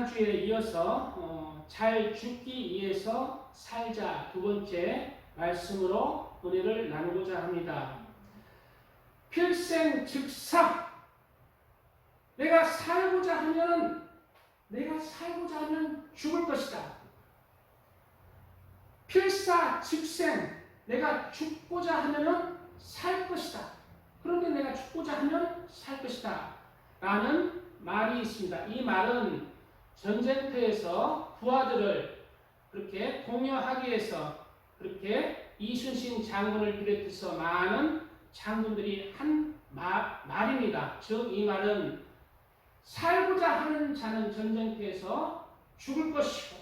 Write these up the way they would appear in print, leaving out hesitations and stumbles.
지난주에 이어서 잘 죽기 위해서 살자 두 번째 말씀으로 은혜를 나누고자 합니다. 필생즉사 내가 살고자 하면 죽을 것이다. 필사즉생 내가 죽고자 하면 살 것이다. 그런데 내가 죽고자 하면 살 것이다 라는 말이 있습니다. 이 말은 전쟁터에서 부하들을 그렇게 독려하기 위해서 그렇게 이순신 장군을 비롯해서 많은 장군들이 한 말입니다. 즉 이 말은 살고자 하는 자는 전쟁터에서 죽을 것이고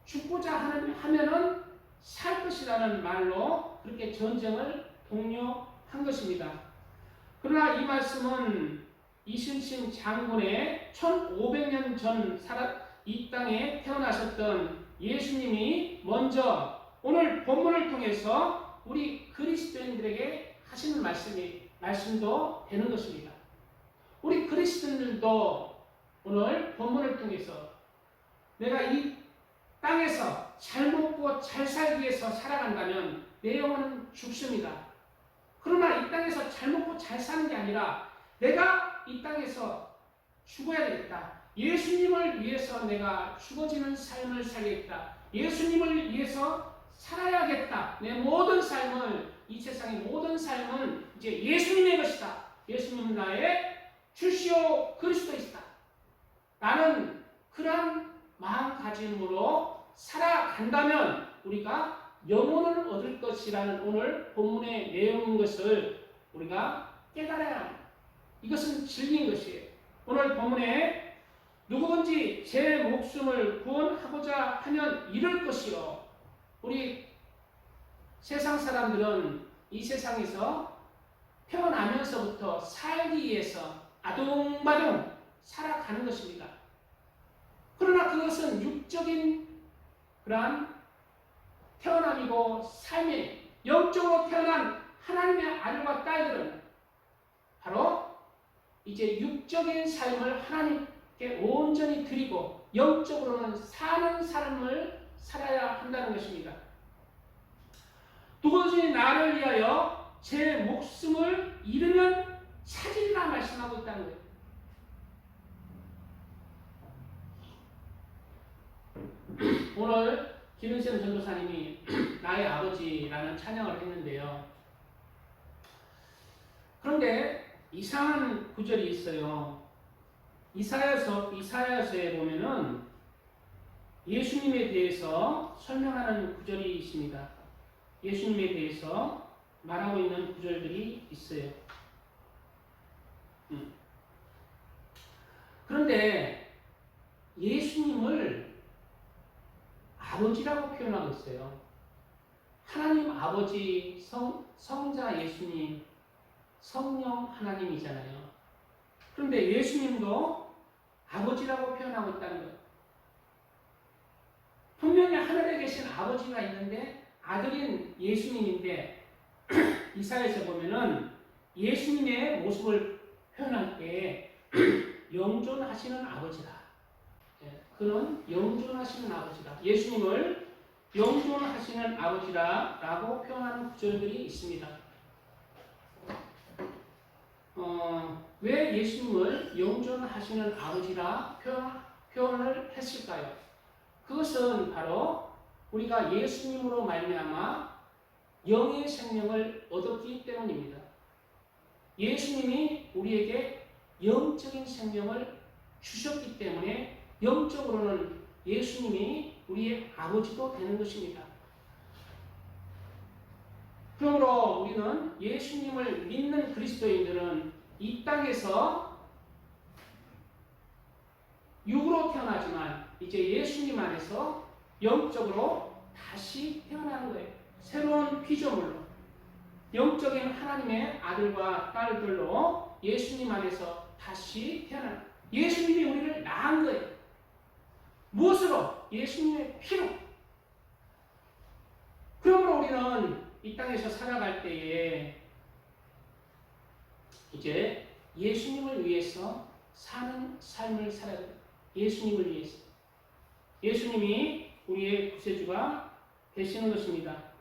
죽고자 하면은 살 것이라는 말로 그렇게 전쟁을 독려한 것입니다. 그러나 이 말씀은 이순신 장군의 1500년 전 이 땅에 태어나셨던 예수님이 먼저 오늘 본문을 통해서 우리 그리스도인들에게 하시는 말씀도 되는 것입니다. 우리 그리스도인들도 오늘 본문을 통해서 내가 이 땅에서 잘 먹고 잘 살기 위해서 살아간다면 내 영혼은 죽습니다. 그러나 이 땅에서 잘 먹고 잘 사는 게 아니라 내가 이 땅에서 죽어야 되겠다. 예수님을 위해서 내가 죽어지는 삶을 살겠다. 예수님을 위해서 살아야겠다. 내 모든 삶을, 이 세상의 모든 삶은 이제 예수님의 것이다. 예수님은 나의 주시오 그리스도이시다. 나는 그러한 마음가짐으로 살아간다면 우리가 영혼을 얻을 것이라는 오늘 본문의 내용인 것을 우리가 깨달아야 합니다. 이것은 진리인 것이에요. 오늘 본문에 누구든지 제 목숨을 구원하고자 하면 잃을 것이요. 우리 세상 사람들은 이 세상에서 태어나면서부터 살기 위해서 아둥바둥 살아가는 것입니다. 그러나 그것은 육적인 그러한 태어남이고 삶이 영적으로 태어난 하나님의 아들과 딸들은 바로 이제 육적인 삶을 하나님께 온전히 드리고 영적으로는 사는 삶을 살아야 한다는 것입니다. 누구든지 나를 위하여 제 목숨을 잃으면 찾으리라 말씀하고 있다는 거예요. 오늘 김은쌤 전도사님이 나의 아버지라는 찬양을 했는데요. 그런데 이상한 구절이 있어요. 이사야서에 보면은 예수님에 대해서 설명하는 구절이 있습니다. 예수님에 대해서 말하고 있는 구절들이 있어요. 그런데 예수님을 아버지라고 표현하고 있어요. 하나님 아버지, 성자 예수님, 성령 하나님이잖아요. 그런데 예수님도 아버지라고 표현하고 있다는 거예요. 분명히 하늘에 계신 아버지가 있는데 아들인 예수님인데 이사야에서 보면은 예수님의 모습을 표현할 때 영존하시는 아버지라. 그는 영존하시는 아버지라. 예수님을 영존하시는 아버지라라고 표현하는 구절들이 있습니다. 왜 예수님을 영존하시는 아버지라 표현을 했을까요? 그것은 바로 우리가 예수님으로 말미암아 영의 생명을 얻었기 때문입니다. 예수님이 우리에게 영적인 생명을 주셨기 때문에 영적으로는 예수님이 우리의 아버지도 되는 것입니다. 그러므로 우리는 예수님을 믿는 그리스도인들은 이 땅에서 육으로 태어나지만 이제 예수님 안에서 영적으로 다시 태어나는 거예요. 새로운 피조물로 영적인 하나님의 아들과 딸들로 예수님 안에서 다시 태어나는 거예요. 예수님이 우리를 낳은 거예요. 무엇으로? 예수님의 피로. 그러므로 우리는 이 땅에서 살아갈 때에 이제 예수님을 위해서 사는 삶을 살아야 돼요. 예수님을 위해서. 예수님이 우리의 구세주가 되시는 것입니다.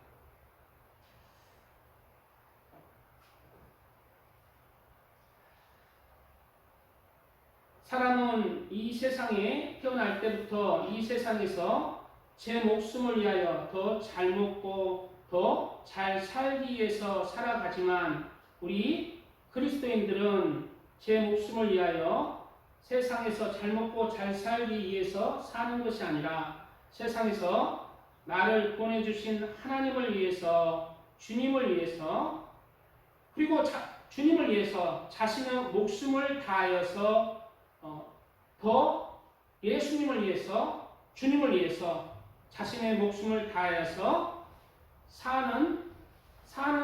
사람은 이 세상에 태어날 때부터 이 세상에서 제 목숨을 위하여 더 잘 먹고 더 잘 살기 위해서 살아가지만 우리 그리스도인들은 제 목숨을 위하여 세상에서 잘 먹고 잘 살기 위해서 사는 것이 아니라 세상에서 나를 보내주신 하나님을 위해서, 주님을 위해서, 그리고 주님을 위해서 자신의 목숨을 다하여서 더 예수님을 위해서, 주님을 위해서 자신의 목숨을 다하여서 사는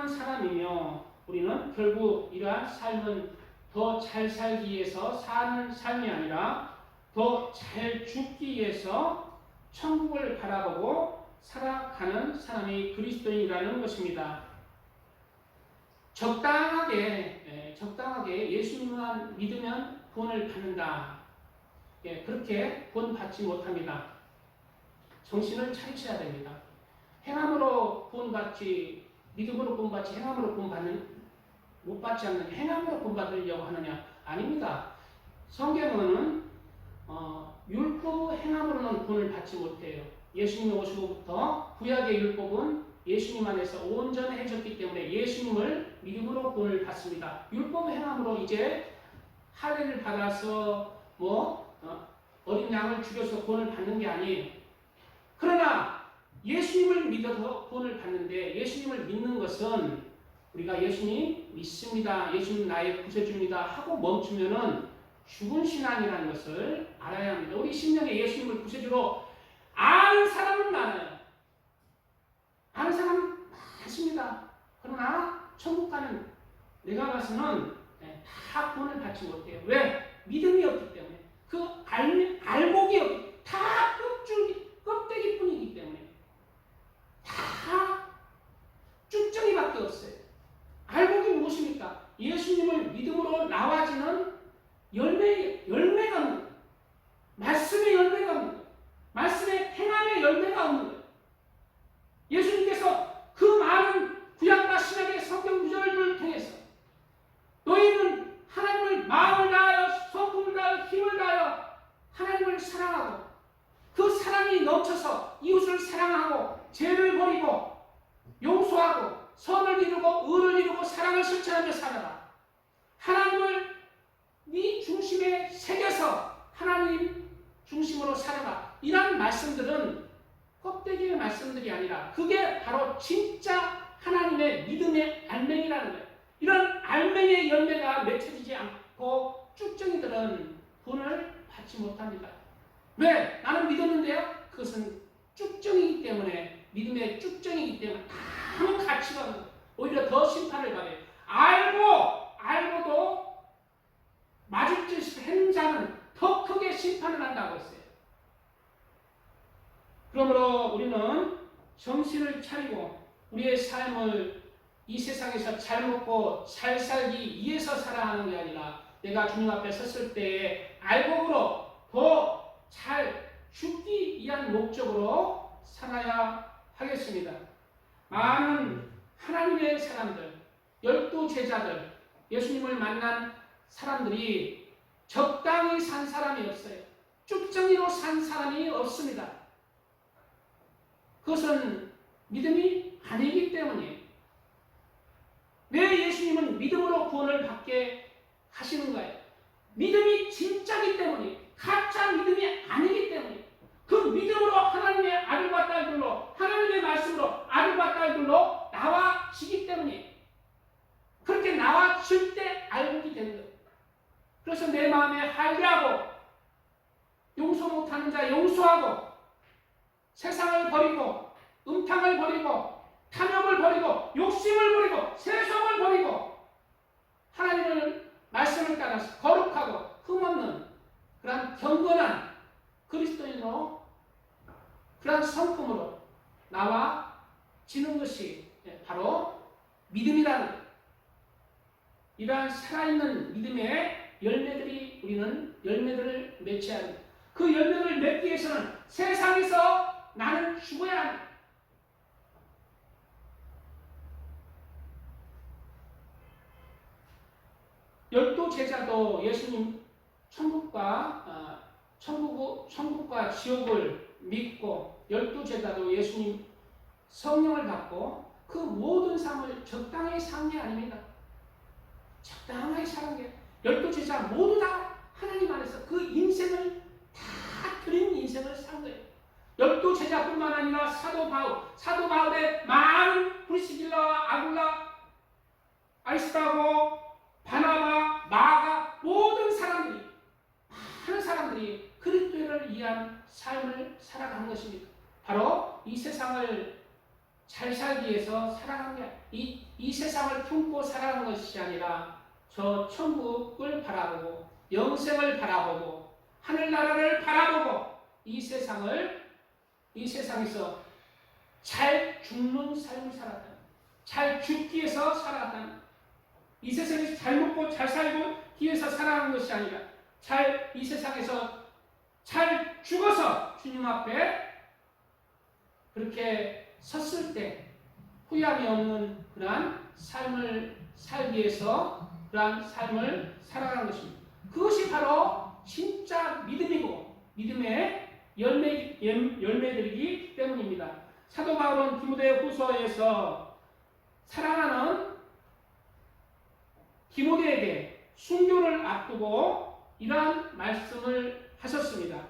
사람이며, 우리는 결국 이러한 삶은 더 잘 살기 위해서 사는 삶이 아니라 더 잘 죽기 위해서 천국을 바라보고 살아가는 사람이 그리스도인이라는 것입니다. 적당하게 예수님만 믿으면 구원을 받는다. 그렇게 구원 받지 못합니다. 정신을 차리셔야 됩니다. 행함으로 구원받지, 믿음으로 구원받지, 행함으로 못 받지 않는 행함으로 구원받으려고 하느냐? 아닙니다. 성경은 율법 행함으로는 구원을 받지 못해요. 예수님이 오시고부터 구약의 율법은 예수님 안에서 온전해졌기 때문에 예수님을 믿음으로 구원을 받습니다. 율법 행함으로 이제 할례를 받아서 어린 양을 죽여서 구원을 받는 게 아니에요. 그러나 예수님을 믿어서 구원을 받는데, 예수님을 믿는 것은 우리가 예수님 믿습니다, 예수님 나의 구세주입니다 하고 멈추면은 죽은 신앙이라는 것을 알아야 합니다. 우리 심령에 예수님을 구세주로 아는 사람은 많아요. 아는 사람 많습니다. 그러나 천국 가는 내가 가서는 다 구원을 받지 못해요. 왜? 믿음이 없기 때문에. 그 알곡이 없기, 다 껍데기뿐이기 때문에. 다 쭉정이밖에 없어요. 알곡이 무엇입니까? 예수님을 믿음으로 나와지는 열매가 없는 거예요. 말씀의 열매가 없는 거예요. 말씀의 행함의 열매가 없는 거예요. 예수님께서 그 많은 구약과 신약의 성경 구절을 통해서 너희는 하나님을 마음을 다하여 성품을 다하여 힘을 다하여 하나님을 사랑하고 그 사랑이 넘쳐서 이웃을 사랑하고 죄를 버리고 용서하고 선을 이루고 의를 이루고 사랑을 실천하며 살아라. 하나님을 네 중심에 새겨서 하나님 중심으로 살아라. 이런 말씀들은 껍데기의 말씀들이 아니라 그게 바로 진짜 하나님의 믿음의 알맹이라는 거예요. 이런 알맹이의 열매가 맺혀지지 않고 쭉정이들은 구원을 받지 못합니다. 왜? 나는 믿었는데요? 그것은 쭉정이기 때문에, 믿음의 쭉정이기 때문에 아무 가치가 없는 거예요. 오히려 더 심판을 받아요. 알고도 맞을 짓을 한 자는 더 크게 심판을 한다고 했어요. 그러므로 우리는 정신을 차리고 우리의 삶을 이 세상에서 잘 먹고 잘 살기 위해서 살아가는 게 아니라 내가 주님 앞에 섰을 때에 알곡으로 더 잘 죽기 위한 목적으로 살아야 하겠습니다. 많은 하나님의 사람들, 12 제자들, 예수님을 만난 사람들이 적당히 산 사람이 없어요. 쭉정이로 산 사람이 없습니다. 그것은 믿음이 아니기 때문이에요. 왜 예수님은 믿음으로 구원을 받게 하시는 거예요? 믿음이 진짜기 때문이에요. 가짜 믿음이 아니기 때문이에요. 그 믿음으로 하나님의 아들과 딸들로, 하나님의 말씀으로 아들과 딸들로 나와지기 때문이에요. 그렇게 나와질 때 알곡이 되는 거예요. 그래서 내 마음에 할례하고 용서 못하는 자 용서하고 세상을 버리고 음탕을 버리고 탐욕을 버리고 욕심을 버리고 세속을 버리고 하나님의 말씀을 따라서 거룩하고 흠없는 그런 경건한 그리스도인으로 그런 성품으로 나와지는 것이 바로 믿음이라는 거예요. 이러한 살아있는 믿음의 열매들이 우리는 열매들을 맺혀야 합니다. 그 열매를 맺기 위해서는 세상에서 나는 죽어야 한다. 열두 제자도 예수님 천국과 지옥을 믿고, 열두 제자도 예수님 성령을 받고 그 모든 삶을 적당히 산 게 아닙니다. 적당하게 사는 게, 열두 제자 모두 다 하나님 안에서 그 인생을 다 드린 인생을 산 거예요. 열두 제자뿐만 아니라 사도 바울의 많은 브리스길라, 아굴라, 아리스타고, 바나바, 마가, 모든 사람들이, 많은 사람들이 그리스도를 위한 삶을 살아간 것입니다. 바로 이 세상을 잘 살기 위해서 살아간 게, 이 세상을 품고 살아간 것이 아니라 저 천국을 바라보고 영생을 바라보고 하늘나라를 바라보고 이 세상에서 잘 죽는 삶을 살았다. 잘 죽기 위해서 살아갔다. 이 세상에서 잘 먹고 잘 살고 위해서 살아가는 것이 아니라 이 세상에서 잘 죽어서 주님 앞에 그렇게 섰을 때 후회함이 없는 그러한 삶을 살기 위해서 그러한 삶을 살아가는 것입니다. 그것이 바로 진짜 믿음이고 믿음의 열매들이기 때문입니다. 사도 바울은 디모데후서에서 사랑하는 디모데에게 순교를 앞두고 이러한 말씀을 하셨습니다.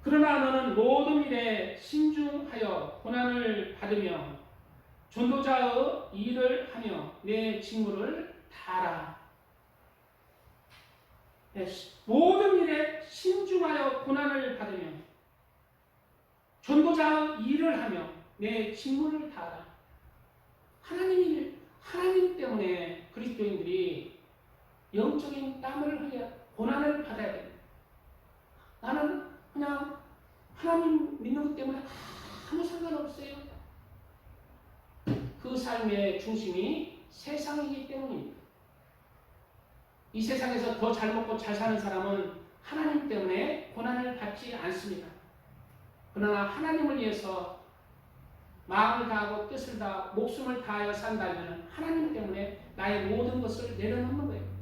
그러나 너는 모든 일에 신중하여 고난을 받으며 전도자의 일을 하며 내 직무를 다하라. 모든 일에 신중하여 고난을 받으며 전도자의 일을 하며 내 직무를 다하라. 하나님 때문에 그리스도인들이 영적인 땀을 흘려 고난을 받아야 됩니다. 나는 그냥 하나님 믿는 것 때문에 아무 상관없어요. 그 삶의 중심이 세상이기 때문입니다. 이 세상에서 더 잘 먹고 잘 사는 사람은 하나님 때문에 고난을 받지 않습니다. 그러나 하나님을 위해서 마음을 다하고 뜻을 다하고 목숨을 다하여 산다면 하나님 때문에 나의 모든 것을 내려놓는 거예요.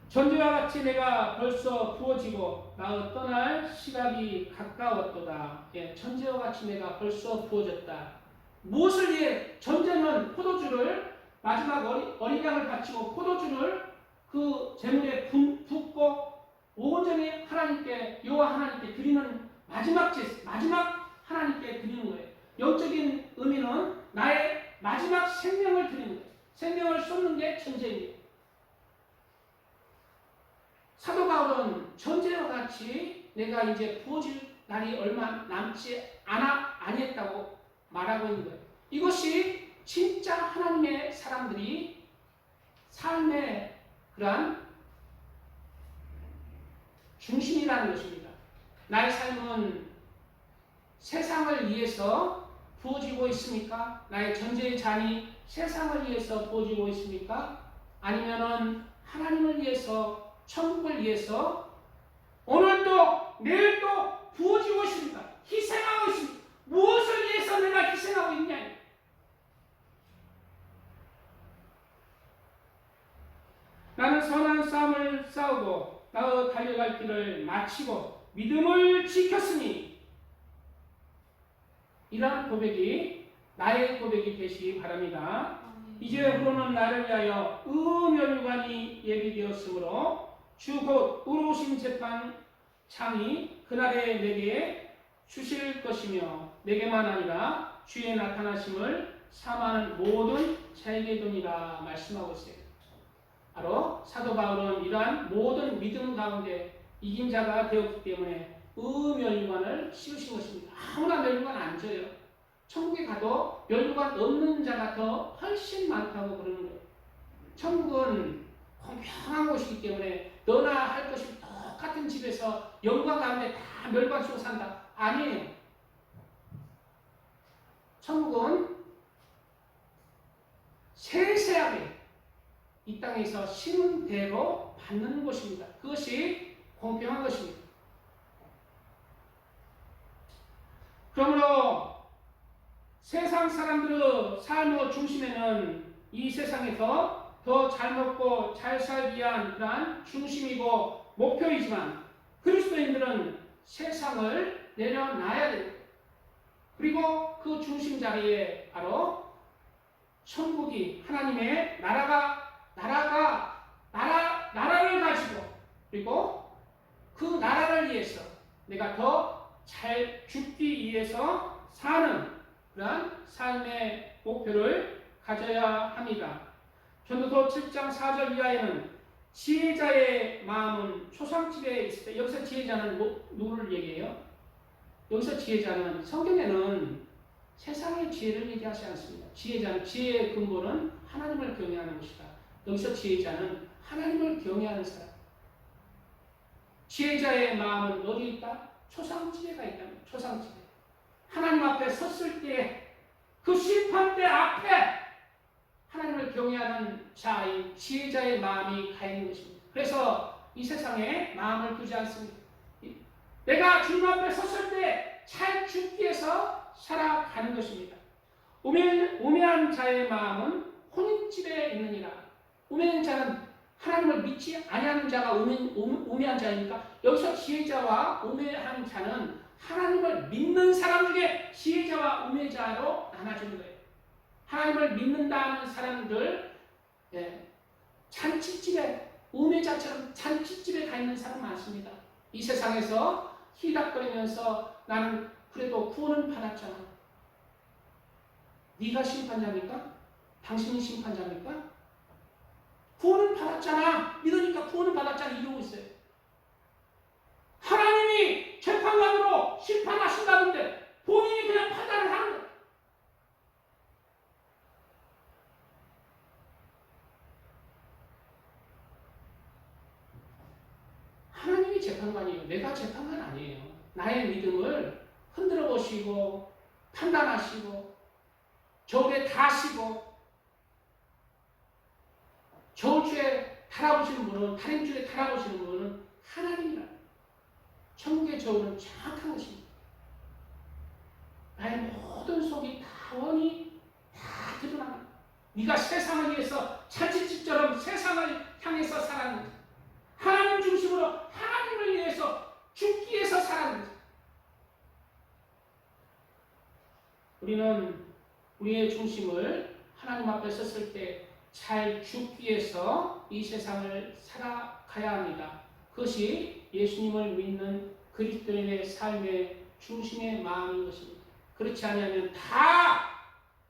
전제와 같이 내가 벌써 부어지고 나의 떠날 시각이 가까웠도다. 전제와 같이 내가 벌써 부어졌다. 무엇을 위해? 전제는 포도주를 마지막 어린 양을 바치고 포도주를 그 제물에 붓고 온전히 하나님께, 여호와 하나님께 드리는 마지막 하나님께 드리는 거예요. 영적인 의미는 나의 마지막 생명을 드리는 거예요. 생명을 쏟는 게 전제입니다. 사도 바울은 전제와 같이 내가 이제 부어질 날이 얼마 남지 아니했다고 말하고 있는 거예요. 이것이 진짜 하나님의 사람들이 삶의 그러한 중심이라는 것입니다. 나의 삶은 세상을 위해서 부어지고 있습니까? 나의 전제의 잔이 세상을 위해서 부어지고 있습니까? 아니면은 하나님을 위해서, 천국을 위해서 오늘도 내일도 부어지고 있습니까? 희생하고 있습니다. 무엇을 위해서 내가 희생하고 있냐? 나는 선한 싸움을 싸우고 나의 달려갈 길을 마치고 믿음을 지켰으니, 이러한 고백이 나의 고백이 되시기 바랍니다. 이제부로는 나를 위하여 의멸관이 예비되었으므로 주 곧 의로우신 재판장이 그날에 내게 주실 것이며 내게만 아니라 주의 나타나심을 사모하는 모든 자에게도니라 말씀하고 있어요. 바로 사도 바울은 이러한 모든 믿음 가운데 이긴 자가 되었기 때문에 의멸관을 씌우신 것입니다. 아무나 멸관 안 줘요. 천국에 가도 멸관 없는 자가 더 훨씬 많다고 그러는 거예요. 천국은 공평한 곳이기 때문에 너나 할 것이 똑같은 집에서 영광 가운데 다 멸관 쓰고 산다. 아니에요. 천국은 세세하게 이 땅에서 심은 대로 받는 것입니다. 그것이 공평한 것입니다. 그러므로 세상 사람들의 삶의 중심에는 이 세상에서 더 잘 먹고 잘 살기 위한 그러한 중심이고 목표이지만 그리스도인들은 세상을 내려놔야 됩니다. 그리고 그 중심 자리에 바로 천국이 하나님의 나라를 가지고 그리고 그 나라를 위해서 내가 더 잘 죽기 위해서 사는 그러한 삶의 목표를 가져야 합니다. 전도서 7장 4절 이하에는 지혜자의 마음은 초상집에 있을 때, 여기서 지혜자는 누구를 얘기해요? 여기서 지혜자는 성경에는 세상의 지혜를 얘기하지 않습니다. 지혜의 근본은 하나님을 경외하는 것이다. 여기서 지혜자는 하나님을 경외하는 사람. 지혜자의 마음은 어디 있다? 초상집에가 있답니다. 초상집에. 하나님 앞에 섰을 때 그 심판대 앞에 하나님을 경외하는 자의 지혜자의 마음이 가 있는 것입니다. 그래서 이 세상에 마음을 두지 않습니다. 내가 주님 앞에 섰을 때 잘 죽기 위해서 살아가는 것입니다. 우매한 자의 마음은 혼인집에 있느니라. 우매한 자는 하나님을 믿지 아니하는 자가 우매한 자입니까? 여기서 지혜자와 우매한 자는 하나님을 믿는 사람 중에 지혜자와 우매자로 나눠지는 거예요. 하나님을 믿는다는 사람들, 잔치집에, 우매자처럼 잔치집에 가 있는 사람 많습니다. 이 세상에서 희닥거리면서 나는 그래도 구원은 받았잖아. 네가 심판자입니까? 당신이 심판자입니까? 구원은 받았잖아. 믿으니까 구원은 받았잖아. 이러고 있어요. 하나님이 재판관으로 심판하신다는데 본인이 그냥 판단을 하는 거예요. 하나님이 재판관이에요. 내가 재판관 아니에요. 나의 믿음을 흔들어 보시고 판단하시고 저울에 다시고 저울줄에 달아보시는 분은 달인줄에 달아보시는 분은 하나님이라. 천국의 저울은 정확한 것입니다. 나의 모든 속이 다 원이 다 드러납니다. 네가 세상을 위해서 잔치집처럼 세상을 향해서 살았는지 하나님 중심으로 하나님을 위해서 죽기 위해서 살았는지 우리는 우리의 중심을 하나님 앞에 섰을 때 잘 죽기 위해서 이 세상을 살아가야 합니다. 그것이 예수님을 믿는 그리스도인의 삶의 중심의 마음인 것입니다. 그렇지 않으면 다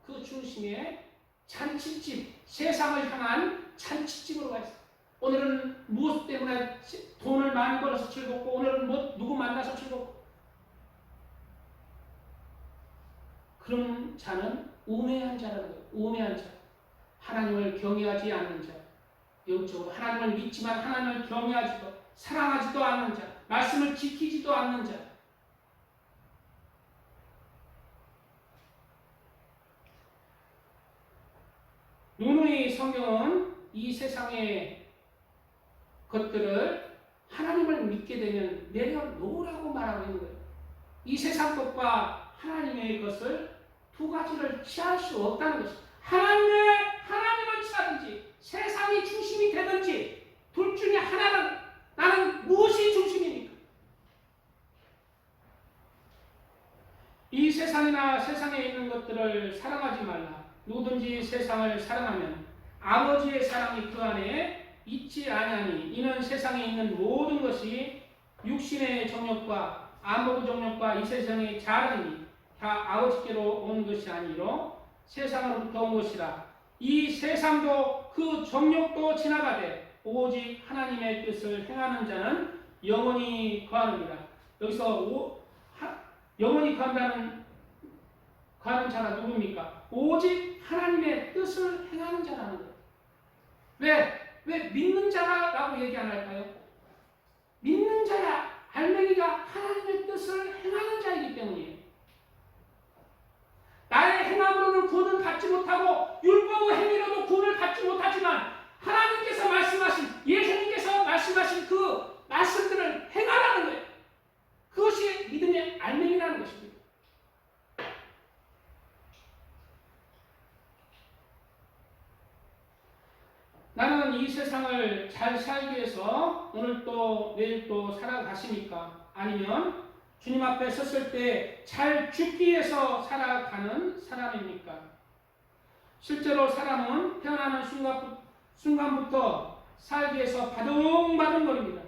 그 중심에 잔치집, 세상을 향한 잔치집으로 가 있어요. 오늘은 무엇 때문에 돈을 많이 벌어서 즐겁고 오늘은 누구 만나서 즐겁고 그런 자는 우매한 자라는 거예요. 우매한 자. 하나님을 경외하지 않는 자. 영적으로 하나님을 믿지만 하나님을 경외하지도 사랑하지도 않는 자. 말씀을 지키지도 않는 자. 누누이 성경은 이 세상의 것들을 하나님을 믿게 되면 내려놓으라고 말하고 있는 거예요. 이 세상 것과 하나님의 것을 두 가지를 취할 수 없다는 것입니다. 하나님을 취하든지 세상이 중심이 되든지 둘 중에 하나는 나는 무엇이 중심입니까? 이 세상이나 세상에 있는 것들을 사랑하지 말라. 누구든지 세상을 사랑하면 아버지의 사랑이 그 안에 있지 아니하니 이는 세상에 있는 모든 것이 육신의 정욕과 안목의 정욕과 이 세상의 자랑이니 다 아버지께로 온 것이 아니로 세상으로부터 온 것이라. 이 세상도 그 정욕도 지나가되 오직 하나님의 뜻을 행하는 자는 영원히 거하느니라. 여기서 영원히 거하는 자가 누굽니까? 오직 하나님의 뜻을 행하는 자라는 거예요. 왜 믿는 자라고 얘기 안 할까요? 믿는 자야, 알맹이가 하나님의 뜻을 행하는 자이기 때문이에요. 나의 행함으로는 구원을 받지 못하고 율법의 행위로도 구원을 받지 못하지만 하나님께서 말씀하신, 예수님께서 말씀하신 그 말씀들을 행하라는 거예요. 그것이 믿음의 알맹이라는 것입니다. 나는 이 세상을 잘 살기 위해서 오늘 또 내일 또 살아가십니까? 아니면 주님 앞에 섰을 때 잘 죽기 위해서 살아가는 사람입니까? 실제로 사람은 태어나는 순간부터 살기 위해서 바둥바둥거립니다.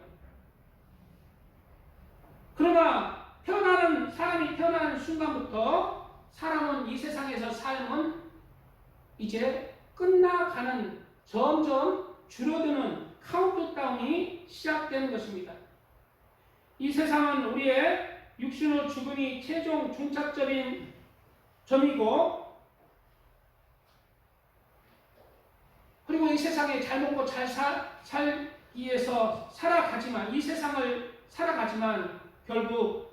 그러나 사람이 태어나는 순간부터 사람은 이 세상에서 삶은 이제 끝나가는, 점점 줄어드는 카운트다운이 시작되는 것입니다. 이 세상은 우리의 육신의 죽음이 최종 종착점인 점이고, 그리고 이 세상에 잘 먹고 잘 살기 위해서 살아가지만, 이 세상을 살아가지만 결국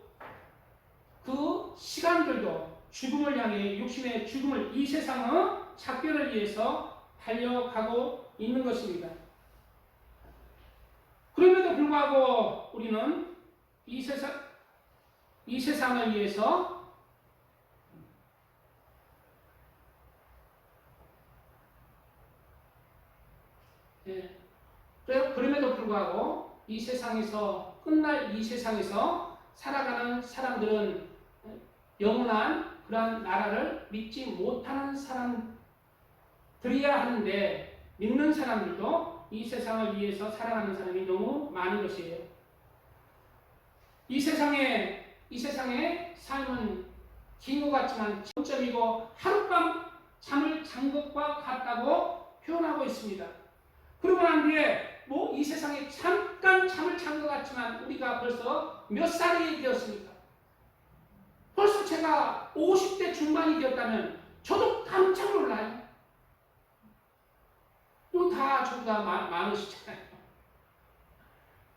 그 시간들도 죽음을 향해, 육신의 죽음을, 이 세상의 작별을 위해서 달려가고 있는 것입니다. 그럼에도 불구하고 우리는 이 세상을 위해서 그럼에도 불구하고 이 세상에서 끝날, 이 세상에서 살아가는 사람들은 영원한 그러한 나라를 믿지 못하는 사람들이야 하는데, 믿는 사람들도 이 세상을 위해서 살아가는 사람이 너무 많은 것이에요. 이 세상의 삶은 긴 것 같지만 점점이고 하룻밤 잠을 잔 것과 같다고 표현하고 있습니다. 그러고 난 뒤에 이 세상에 잠깐 잠을 잔 것 같지만 우리가 벌써 몇 살이 되었습니까? 벌써 제가 50대 중반이 되었다면 저도 깜짝 놀라요. 이거 다 저보다 많으시잖아요.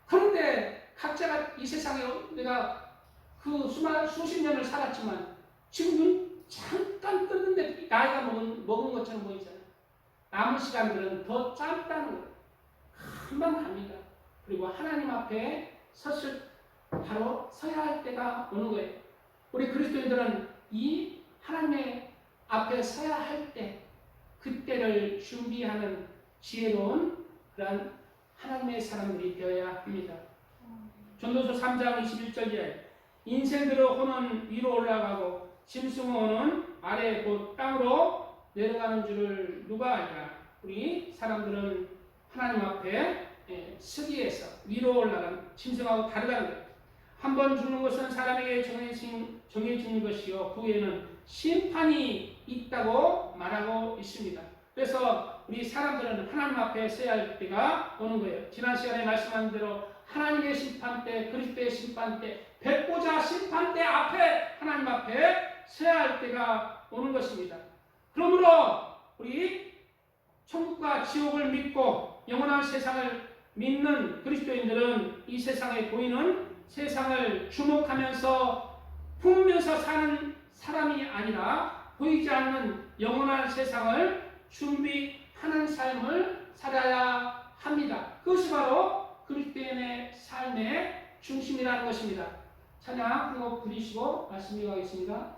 그런데 각자가 이 세상에 내가 그 수십 년을 살았지만 지금은 잠깐 떴는데 나이가 먹은 것처럼 보이잖아요. 남은 시간들은 더 짧다는 거예요. 금방 갑니다. 그리고 하나님 앞에 바로 서야 할 때가 오는 거예요. 우리 그리스도인들은 이 하나님의 앞에 서야 할 때, 그때를 준비하는 지혜로운 그런 하나님의 사람들이 되어야 합니다. 전도서 3장 21절 이하에 인생들의 호는 위로 올라가고 짐승의 호는 아래 곧 땅으로 내려가는 줄을 누가 알까? 우리 사람들은 하나님 앞에 서기 위해서 위로 올라간 짐승하고 다르다는 거예요. 한 번 죽는 것은 사람에게 정해지는 것이요 그 후에는 심판이 있다고 말하고 있습니다. 그래서 우리 사람들은 하나님 앞에 서야 할 때가 오는 거예요. 지난 시간에 말씀한 대로 하나님의 심판대, 그리스도의 심판대, 백보자 심판대 앞에, 하나님 앞에 서야 할 때가 오는 것입니다. 그러므로 우리 천국과 지옥을 믿고 영원한 세상을 믿는 그리스도인들은 이 세상에 보이는 세상을 주목하면서 품으면서 사는 사람이 아니라 보이지 않는 영원한 세상을 준비하는 삶을 살아야 합니다. 그것이 바로 그리스도인의 삶의 중심이라는 것입니다. 찬양 한 곡 드리시고 말씀 이어가겠습니다.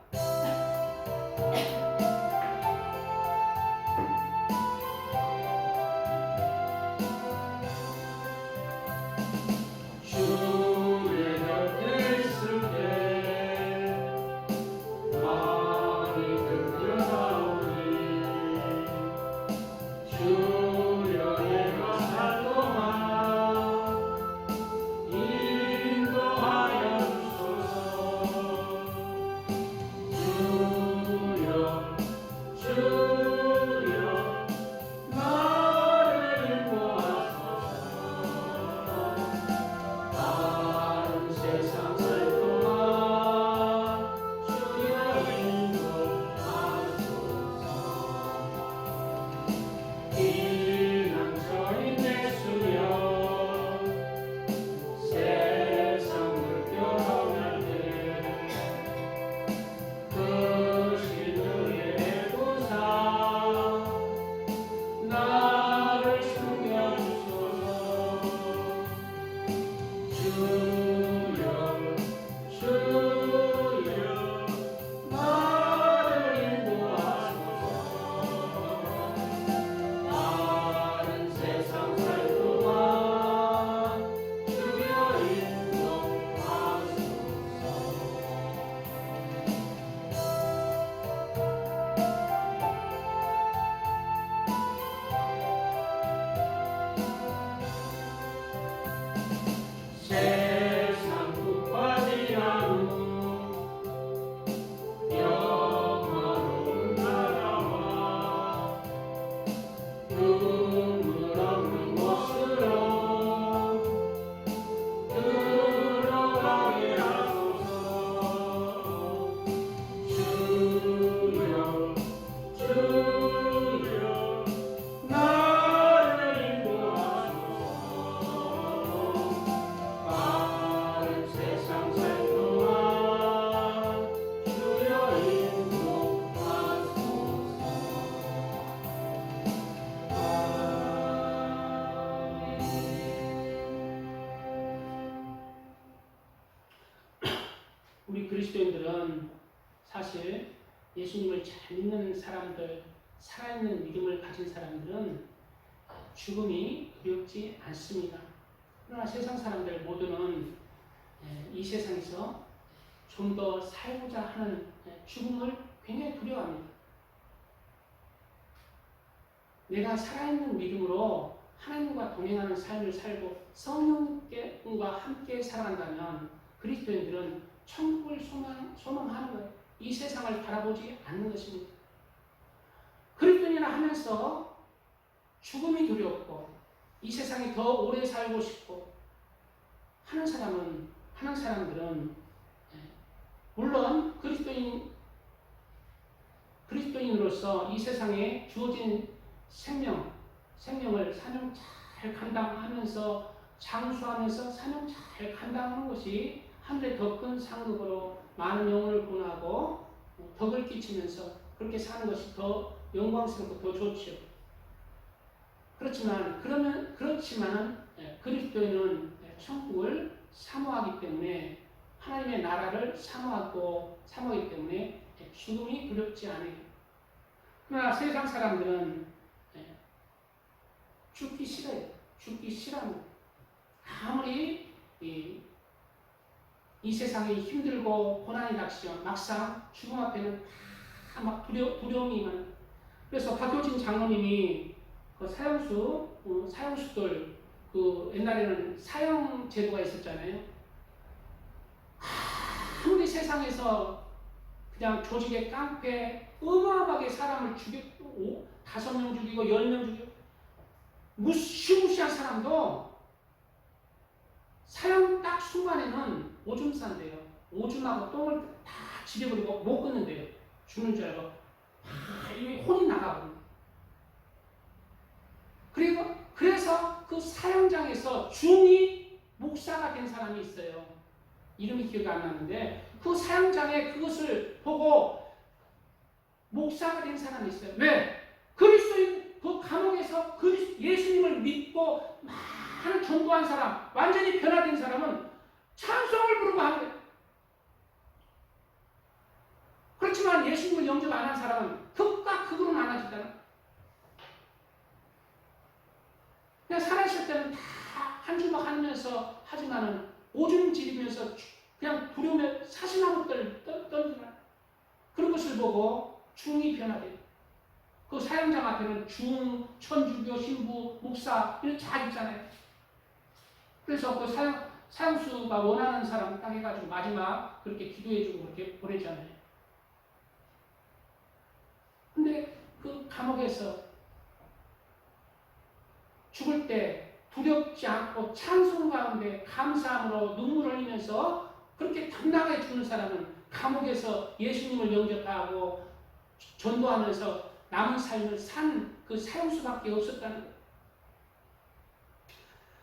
주여 우리 그리스도인들은 사실 예수님을 잘 믿는 사람들, 살아있는 믿음을 가진 사람들은 죽음이 두렵지 않습니다. 그러나 세상 사람들 모두는 이 세상에서 좀 더 살고자 하는 죽음을 굉장히 두려워합니다. 내가 살아있는 믿음으로 하나님과 동행하는 삶을 살고 성령과 함께 살아간다면 그리스도인들은 천국을 소망하는 거예요. 이 세상을 바라보지 않는 것입니다. 그리스도인이라 하면서 죽음이 두렵고 이 세상에 더 오래 살고 싶고 하는 사람들은 물론 그리스도인으로서 이 세상에 주어진 생명을 사명 잘 감당하면서 장수하면서 사명 잘 감당하는 것이 하늘의 더 큰 상급으로 많은 영혼을 구원하고 덕을 끼치면서 그렇게 사는 것이 더 영광스럽고 더 좋죠. 그렇지만 그리스도인은 천국을 사모하기 때문에 하나님의 나라를 사모하기 때문에 죽음이 두렵지 않아요. 그러나 세상 사람들은 죽기 싫어요. 죽기 싫어합니다. 아무리 이 세상이 힘들고 고난이 닥치죠. 막상 죽음 앞에는 다 막 두려움이 많아요. 그래서 박효진 장로님이 그 사형수들 옛날에는 사형 제도가 있었잖아요. 아무리 세상에서 그냥 조직의 깡패 어마어마하게 사람을 죽이고 5명 죽이고 10명 죽이고 무시무시한 사람도 사형 딱 순간에는 오줌 싼대요. 오줌하고 똥을 다 지려버리고 못 끊는데요. 죽는 줄 알고 이미 혼이 나가버립니다. 그래서 그 사형장에서 중위 목사가 된 사람이 있어요. 이름이 기억이 안 나는데 그 사형장에 그것을 보고 목사가 된 사람이 있어요. 왜? 그리스도인 그 감옥에서 예수님을 믿고 많은 전도한 사람, 완전히 변화된 사람은 찬송을 부르고 하는 거예요. 그렇지만 예수님을 영접 안 한 사람은 극과 극으로 나눠진다. 그냥 살아있을 때는 다 한 주먹 하면서 하지만은 오줌 지리면서 그냥 두려움에 사심하고 떨리나 그런 것을 보고 중이 변화돼요. 그 사형장 앞에는 중, 천주교, 신부, 목사 이런 다 있잖아요. 그래서 그 사형수가 원하는 사람 딱 해가지고 마지막 그렇게 기도해주고 그렇게 보내잖아요. 근데 그 감옥에서 죽을 때 두렵지 않고 찬송 가운데 감사함으로 눈물을 흘리면서 그렇게 당당하게 죽는 사람은 감옥에서 예수님을 영접하고 전도하면서 남은 삶을 산 그 사형수밖에 없었다는 거예요.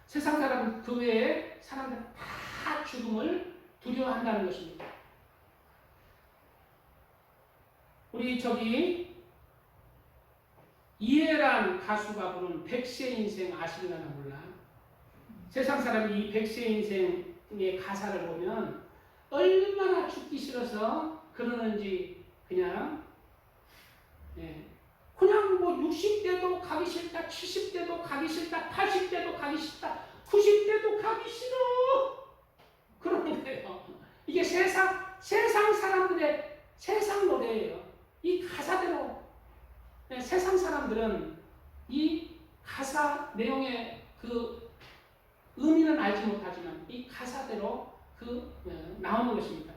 세상 사람 그 외에 사람들은 다 죽음을 두려워한다는 것입니다. 우리 이해란 가수가 부른 백세 인생 아시려나 몰라. 세상 사람이 이 백세 인생의 가사를 보면 얼마나 죽기 싫어서 그러는지 그냥 뭐 60대도 가기 싫다, 70대도 가기 싫다, 80대도 가기 싫다, 90대도 가기 싫어. 그러는 거예요. 이게 세상 사람들의 세상 노래예요. 이 가사대로 세상 사람들은 이 가사 내용의 그 의미는 알지 못하지만 이 가사대로 나오는 것입니다.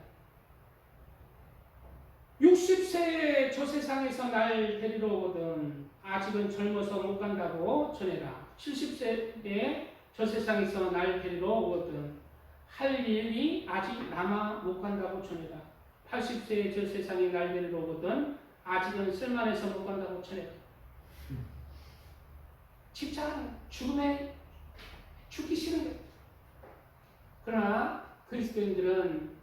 60세에 저 세상에서 날 데리러 오거든 아직은 젊어서 못 간다고 전해라. 70세에 저 세상에서 날 데리러 오거든 할 일이 아직 남아 못 간다고 전해라. 80세에 저 세상에 날 데리러 오거든 아직은 쓸만해서 못 간다고 전해라. 집착하는 죽음에 죽기 싫은 거예요. 그러나 그리스도인들은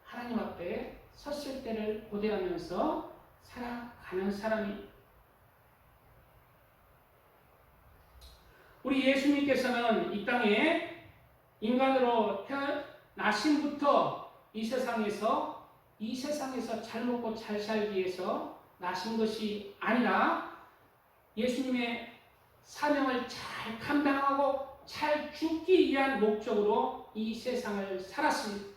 하나님 앞에 섰을 때를 고대하면서 살아가는 사람이. 우리 예수님께서는 이 땅에 인간으로 태어나심부터 이 세상에서 잘 먹고 잘 살기 위해서 나신 것이 아니라 예수님의 사명을 잘 감당하고 잘 죽기 위한 목적으로 이 세상을 살았습니다.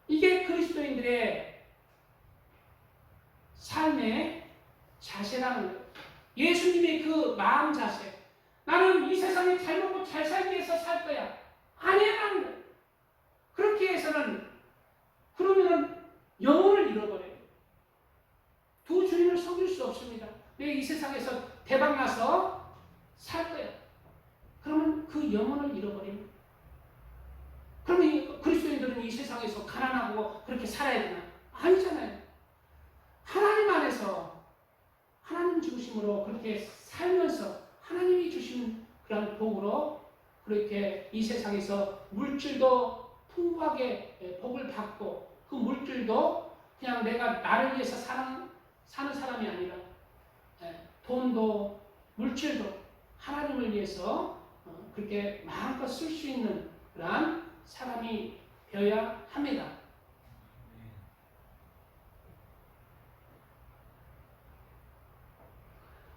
이게 그리스도인들의 삶의 자세라는 거예요. 예수님의 그 마음 자세. 나는 이 세상에 잘 먹고 잘 살기 위해서 살 거야. 아니라는 거예요. 그렇게 해서는 그러면 영혼을 잃어버려요. 두 주님을 속일 수 없습니다. 내가 이 세상에서 대박나서 살 거야. 그러면 그 영혼을 잃어버립니다. 그러면 그리스도인들은 이 세상에서 가난하고 그렇게 살아야 되나? 아니잖아요. 하나님 안에서 하나님 주심으로 그렇게 살면서 하나님이 주신 그런 복으로 그렇게 이 세상에서 물질도 풍부하게 복을 받고 그 물질도 그냥 내가 나를 위해서 사는 사람이 아니라 돈도 물질도 하나님을 위해서 그렇게 마음껏 쓸 수 있는 그런 사람이 되어야 합니다.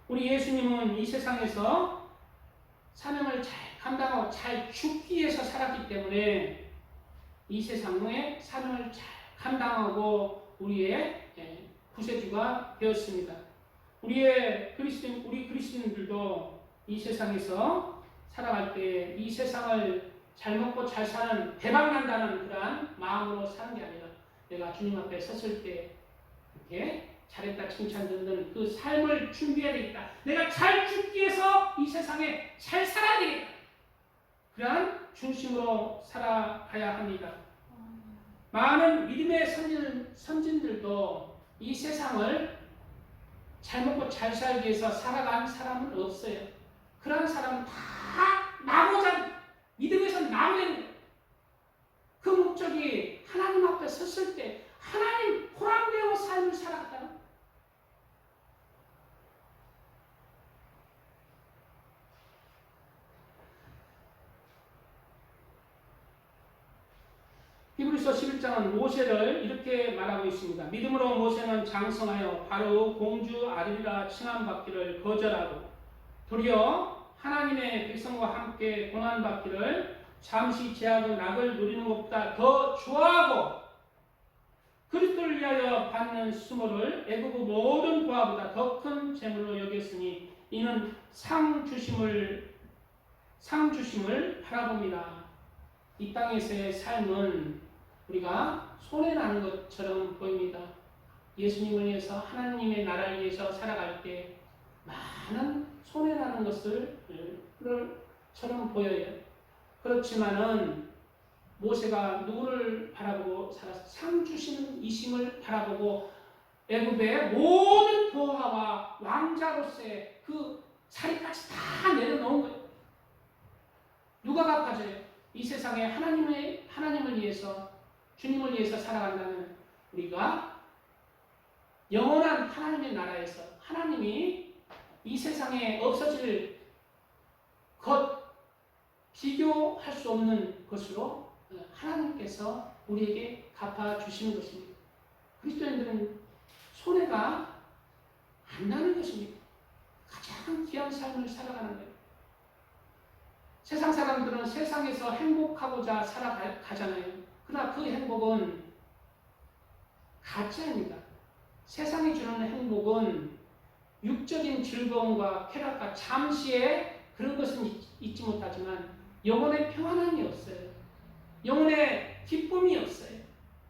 우리 예수님은 이 세상에서 사명을 잘 감당하고 잘 죽기 위해서 살았기 때문에 이 세상에 사명을 잘 감당하고 우리의 구세주가 되었습니다. 우리 그리스도인들도 이 세상에서 살아갈 때 이 세상을 잘 먹고 잘 사는 대박난다는 그러한 마음으로 사는 게 아니라 내가 주님 앞에 섰을 때 이렇게 잘했다 칭찬 듣는 그 삶을 준비해야 되겠다. 내가 잘 죽기 위해서 이 세상에 잘 살아야 되겠다. 그러한 중심으로 살아가야 합니다. 많은 믿음의 선진들도 이 세상을 잘 먹고 잘 살기 위해서 살아간 사람은 없어요. 그런 사람은 다 나고자 믿음에서 나오는 그 목적이 하나님 앞에 섰을 때 하나님 호랑되어 삶을 살았다. 히브리서 11장은 모세를 이렇게 말하고 있습니다. 믿음으로 모세는 장성하여 바로 공주 아들이라 칭함받기를 거절하고 도리어 하나님의 백성과 함께 고난받기를 잠시 제하고 낙을 누리는 것보다 더 좋아하고 그리스도를 위하여 받는 수모를 애굽의 모든 보화보다 더 큰 재물로 여겼으니 이는 상 주심을 바라봅니다. 이 땅에서의 삶은 우리가 손해나는 것처럼 보입니다. 예수님을 위해서 하나님의 나라를 위해서 살아갈 때 많은 손해나는 것처럼 보여요. 그렇지만은 모세가 누구를 바라보고 살았어? 상 주시는 이심을 바라보고 애굽의 모든 보화와 왕자로서의 그 자리까지 다 내려놓은 거예요. 누가 갚아줘요? 이 세상에 하나님을 위해서 주님을 위해서 살아간다는 우리가 영원한 하나님의 나라에서 하나님이 이 세상에 없어질 것 비교할 수 없는 것으로 하나님께서 우리에게 갚아주시는 것입니다. 그리스도인들은 손해가 안 나는 것입니다. 가장 귀한 삶을 살아가는 거예요. 세상 사람들은 세상에서 행복하고자 살아가잖아요. 그러나 그 행복은 가짜입니다. 세상이 주는 행복은 육적인 즐거움과 쾌락과 잠시의 그런 것은 잊지 못하지만 영혼의 평안함이 없어요. 영혼의 기쁨이 없어요.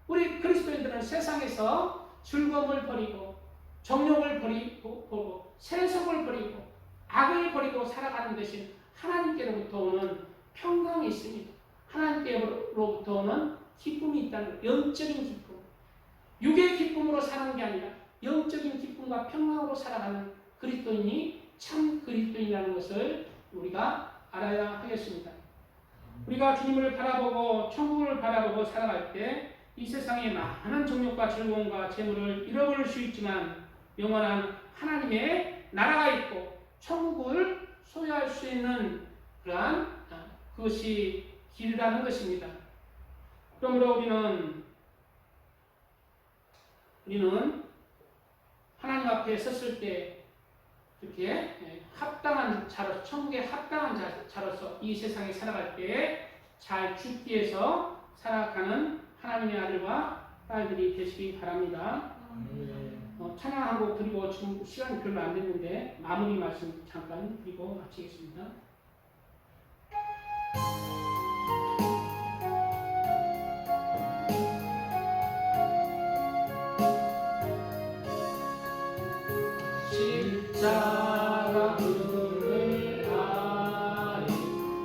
우리 그리스도인들은 세상에서 즐거움을 버리고 정욕을 버리고 세속을 버리고 악을 버리고 살아가는 대신 하나님께로부터 오는 평강이 있습니다. 하나님께로부터 오는 기쁨이 있다는 영적인 기쁨. 육의 기쁨으로 사는 게 아니라 영적인 기쁨과 평강으로 살아가는 그리스도인이 참 그리스도인이라는 것을 우리가 알아야 하겠습니다. 우리가 주님을 바라보고 천국을 바라보고 살아갈 때 이 세상에 많은 정욕과 즐거움과 재물을 잃어버릴 수 있지만 영원한 하나님의 나라가 있고 천국을 소유할 수 있는 그러한 그것이 길이라는 것입니다. 그러므로 우리는 우리는 하나님 앞에 섰을 때 이렇게 합당한 자로서, 천국에 합당한 자로서 이 세상에 살아갈 때 잘 죽기 위해서 살아가는 하나님의 아들과 딸들이 되시기 바랍니다. 찬양 한 곡 드리고 지금 시간이 별로 안 됐는데 마무리 말씀 잠깐 드리고 마치겠습니다. 십자가 그늘 아래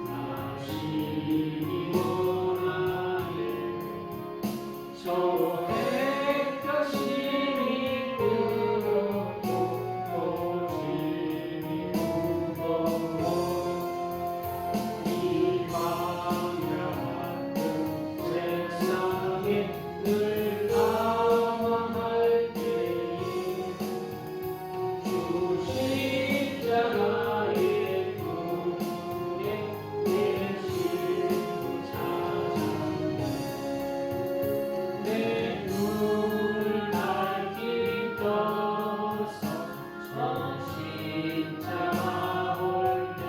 나시기 원하네. 저 햇볕 심히 뜨겁고 또 짐이 무거워 이 광야 같은 세상에 늘 방황할 때에 주 십자가의 그늘에 내 신부 찾았네. 내 눈을 밝히 떠서 저 십자가 볼 때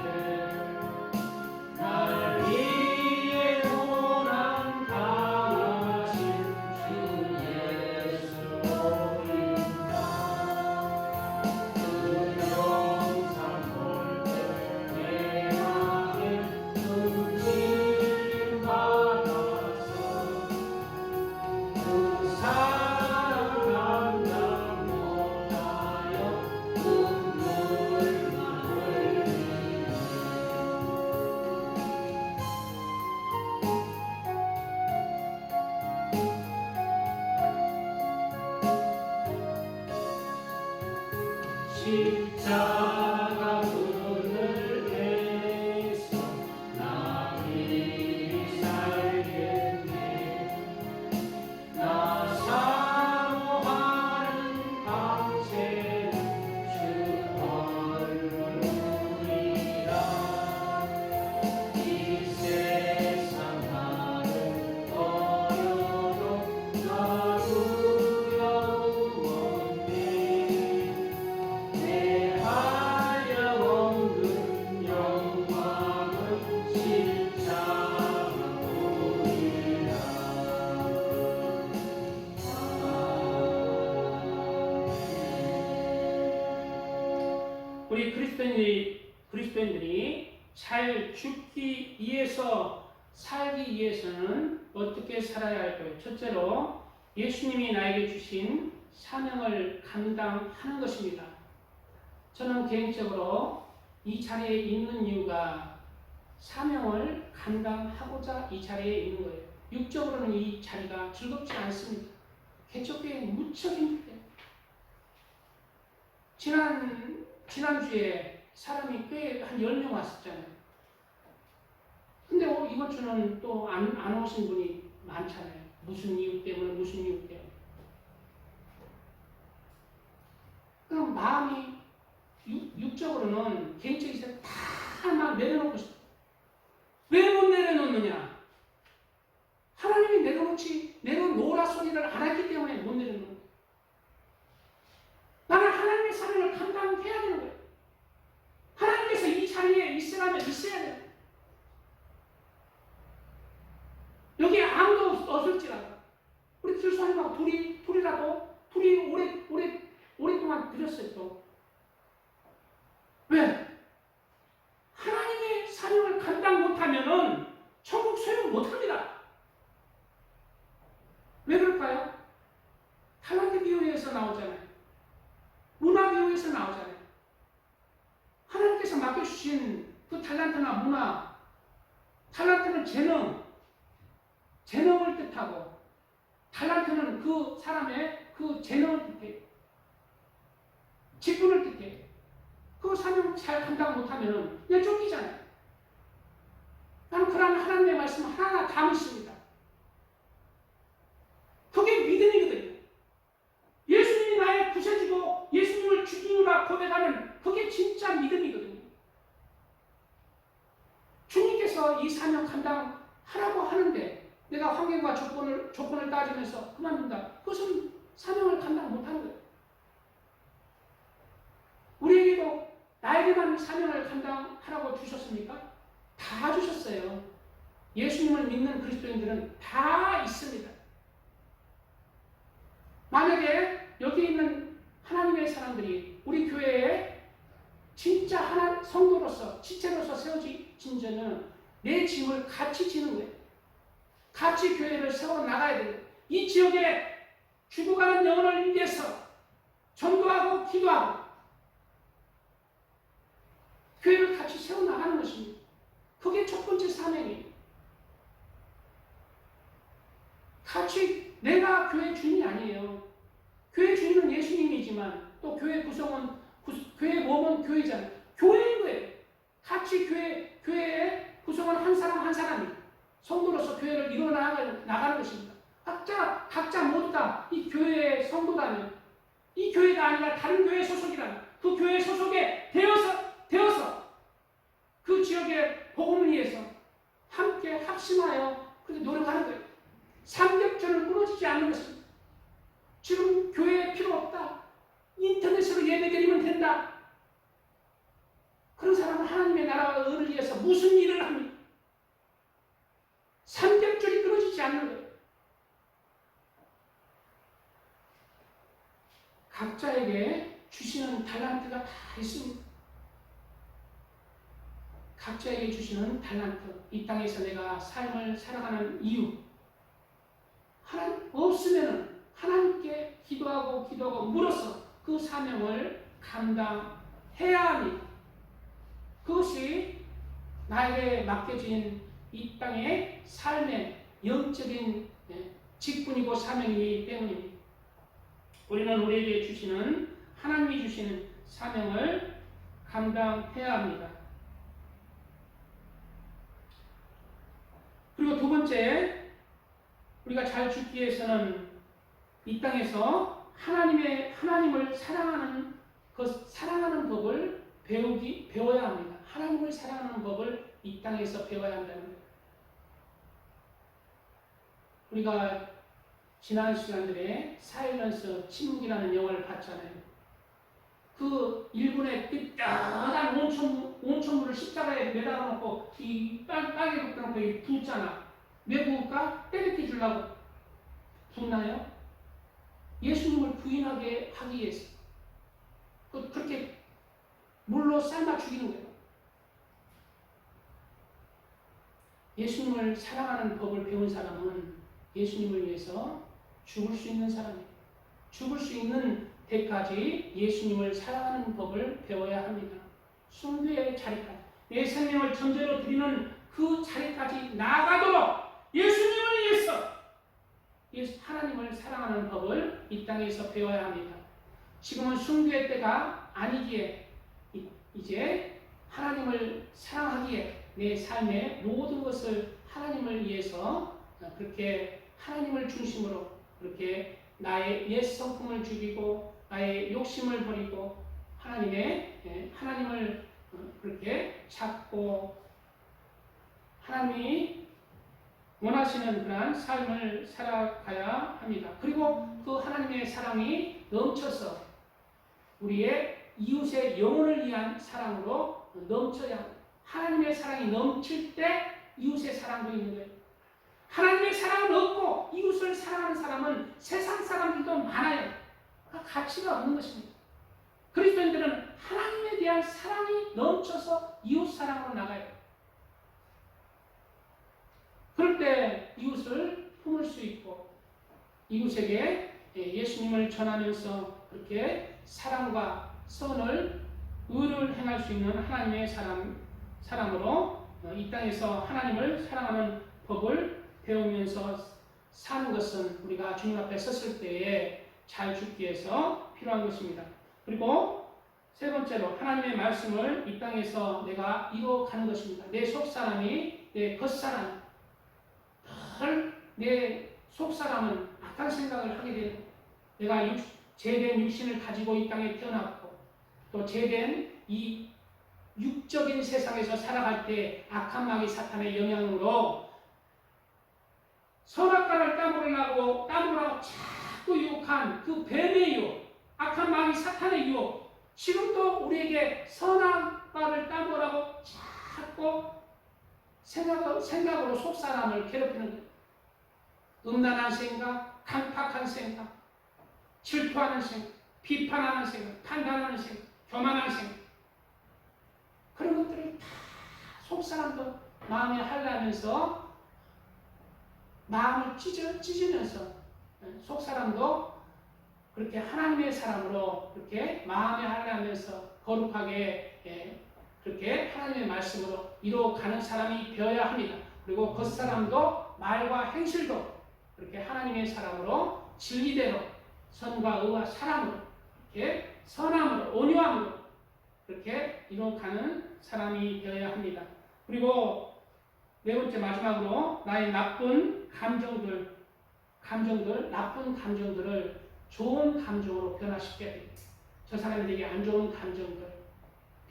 날 위해 고난 당하신 주 예수 보인다. 그 영상 볼 때 내 맘에 움직임 받아서 그 사랑 감당 못하여 눈물만 흘리네. 십자가 그늘에서 나 미리 살겠네. 나 사모하는 밤새는 주 얼굴 보리라. 이 세상 나를 버려도 나 두려웠네. 내 한량없는 영광은 십자가 보리라. 우리 그리스도인들이 잘 죽기 위해서 살기 위해서는 어떻게 살아야 할까요? 첫째로 예수님이 나에게 주신 사명을 감당하는 것입니다. 저는 개인적으로 이 자리에 있는 이유가 사명을 감당하고자 이 자리에 있는 거예요. 육적으로는 이 자리가 즐겁지 않습니다. 개척교회 무척 힘들어요. 지난주에 사람이 꽤 한 10명 왔었잖아요. 근데 이번 주는 또 안 오신 분이 많잖아요. 무슨 이유 때문에, 무슨 이유 때문에. 그럼 마음이 육적으로는 개인적인 다 막 내려놓고 싶어. 왜 못 내려놓느냐? 하나님이 내려놓으라 소리를 안 했기 때문에 못 내려놓는 거예요. 나는 하나님의 사명을 감당해야 되는 거예요. 하나님께서 이 자리에 있으라면 있어야 돼요. 여기에 아무도 없을지라도 우리 들수하님하고 둘이 오랫동안 드렸어요. 또 왜? 하나님의 사명을 감당 못하면은 천국 소용 못합니다. 왜 그럴까요? 탈란트 비유에서 나오잖아요. 문화 비유에서 나오잖아요. 하나님께서 맡겨주신 그 탈란트나 문화, 탈란트는 재능을 뜻하고, 탈란트는 그 사람의 그 재능을 뜻해요. 직분을 뜻해요. 그 사명 잘 감당 못하면 그냥 쫓기잖아요. 나는 그런 하나님의 말씀 하나하나 다 믿습니다. 그게 믿음이거든요. 예수님이 나의 구세주고 예수님을 주님이라 고백하는 그게 진짜 믿음이거든요. 주님께서 이 사명 감당하라고 하는데 내가 환경과 조건을 따지면서 그만둔다. 그것은 사명을 감당 못하는 거예요. 우리에게도 나에게만 사명을 감당하라고 주셨습니까? 다 주셨어요. 예수님을 믿는 그리스도인들은 다 있습니다. 만약에 여기 있는 하나님의 사람들이 우리 교회에 진짜 하나 성도로서 지체로서 세워진 자는 내 짐을 같이 지는 거예요. 같이 교회를 세워 나가야 돼요. 이 지역에 죽어가는 영혼을 위해서 전도하고 기도하고 교회를 같이 세워 나가는 것입니다. 그게 첫 번째 사명이에요. 같이 내가 교회 주인이 아니에요. 교회 주인은 예수님이지만 또 교회 구성원, 교회 몸은 교회잖아요. 교회인 거예요. 같이 교회의 구성원 한 사람 한 사람이 성도로서 교회를 이루어 나가는 것입니다. 각자 모두 다 이 교회의 성도라면 이 교회가 아니라 다른 교회 소속이라면 그 교회 소속에 되어서 그 지역의 복음을 위해서 함께 합심하여 그렇게 노력하는 거예요. 삼겹살을 끊어지지 않는 것입니다. 지금 교회에 필요 없다. 인터넷으로 예배드리면 된다. 그런 사람은 하나님의 나라와 의를 위해서 무슨 일을 합니까? 삼겹줄이 끊어지지 않는 거예요. 각자에게 주시는 달란트가 다 있습니다. 각자에게 주시는 달란트, 이 땅에서 내가 삶을 살아가는 이유, 하나님 없으면은 하나님께 기도하고 물어서 그 사명을 감당해야 합니다. 그것이 나에게 맡겨진 이 땅의 삶의 영적인 직분이고 사명이기 때문입니다. 우리는 우리에게 주시는 하나님이 주시는 사명을 감당해야 합니다. 그리고 두 번째, 우리가 잘 죽기 위해서는 이 땅에서 하나님을 사랑하는 법을 배워야 합니다. 하나님을 사랑하는 법을 이 땅에서 배워야 한다는 거예요. 우리가 지난 시간들에 사일런스 침묵이라는 영화를 봤잖아요. 그 일본의 뜨뜻한 온천물을 십자가에 매달아 놓고 이 땅에 놓고 붓잖아. 왜 부을까? 때리게 주려고 붓나요? 예수님을 부인하게 하기 위해서 그렇게 물로 삶아 죽이는 거예요. 예수님을 사랑하는 법을 배운 사람은 예수님을 위해서 죽을 수 있는 사람이에요. 죽을 수 있는 때까지 예수님을 사랑하는 법을 배워야 합니다. 숭배의 자리까지, 내 생명을 전제로 드리는 그 자리까지 나아가도록 예수님을 위해서 하나님을 사랑하는 법을 이 땅에서 배워야 합니다. 지금은 숭배의 때가 아니기에 이제 하나님을 사랑하기에 내 삶의 모든 것을 하나님을 위해서 그렇게 하나님을 중심으로 그렇게 나의 옛 성품을 죽이고 나의 욕심을 버리고 하나님을 그렇게 찾고 하나님이 원하시는 그러한 삶을 살아가야 합니다. 그리고 그 하나님의 사랑이 넘쳐서 우리의 이웃의 영혼을 위한 사랑으로 넘쳐야 합니다. 하나님의 사랑이 넘칠 때 이웃의 사랑도 있는 거예요. 하나님의 사랑을 얻고 이웃을 사랑하는 사람은 세상 사람들도 많아요. 가치가 없는 것입니다. 그리스도인들은 하나님에 대한 사랑이 넘쳐서 이웃 사랑으로 나가요. 그럴 때 이웃을 품을 수 있고 이웃에게 예수님을 전하면서 그렇게 사랑과 선을 의를 행할 수 있는 하나님의 사람으로 이 땅에서 하나님을 사랑하는 법을 배우면서 사는 것은 우리가 주님 앞에 섰을 때에 잘 죽기 위해서 필요한 것입니다. 그리고 세 번째로 하나님의 말씀을 이 땅에서 내가 이루어가는 것입니다. 내 속사람이 내 겉사람, 내 속사람은 악한 생각을 하게 돼요. 내가 죄된 육신을 가지고 이 땅에 태어났고 또 죄된 이 육적인 세상에서 살아갈 때 악한 마귀 사탄의 영향으로 선악과를 따먹으라고 자꾸 유혹한 그 뱀의 유혹, 악한 마귀 사탄의 유혹, 지금도 우리에게 선한 말을 따보라고 자꾸 생각으로 속사람을 괴롭히는 거예요. 음란한 생각, 강팍한 생각, 질투하는 생각, 비판하는 생각, 판단하는 생각, 교만한 생각, 그런 것들이 다 속사람도 마음에 하려면서 마음을 찢으면서 속사람도 그렇게 하나님의 사람으로 그렇게 마음에 하려면서 거룩하게 그렇게 하나님의 말씀으로 이루어가는 사람이 되어야 합니다. 그리고 그 사람도 말과 행실도 그렇게 하나님의 사람으로 진리대로 선과 의와 사랑으로 이렇게 선함으로 온유함으로 그렇게 이루어가는 사람이 되어야 합니다. 그리고 네 번째 마지막으로 나의 나쁜 감정들, 나쁜 감정들을 좋은 감정으로 변화시켜야 됩니다. 저 사람들에게 안 좋은 감정들,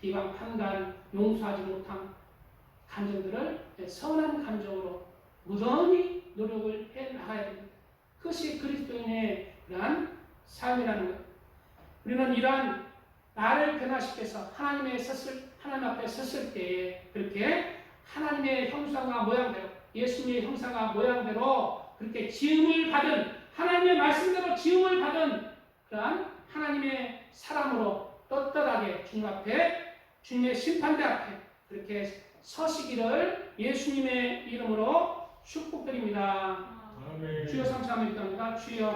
비방, 판단, 용서하지 못한 감정들을 선한 감정으로 무던히 노력을 해 나가야 됩니다. 그것이 그리스도인의 그러한 삶이라는 것. 우리는 이러한 나를 변화시켜서 하나님 앞에 섰을 때에 그렇게 하나님의 형상과 모양대로, 예수님의 형상과 모양대로 그렇게 지음을 받은, 하나님의 말씀대로 지음을 받은 그러한 하나님의 사람으로 떳떳하게 주님 앞에, 주님의 심판대 앞에 그렇게 서시기를 예수님의 이름으로 축복드립니다. 아멘. 주여 감사합니다. 주여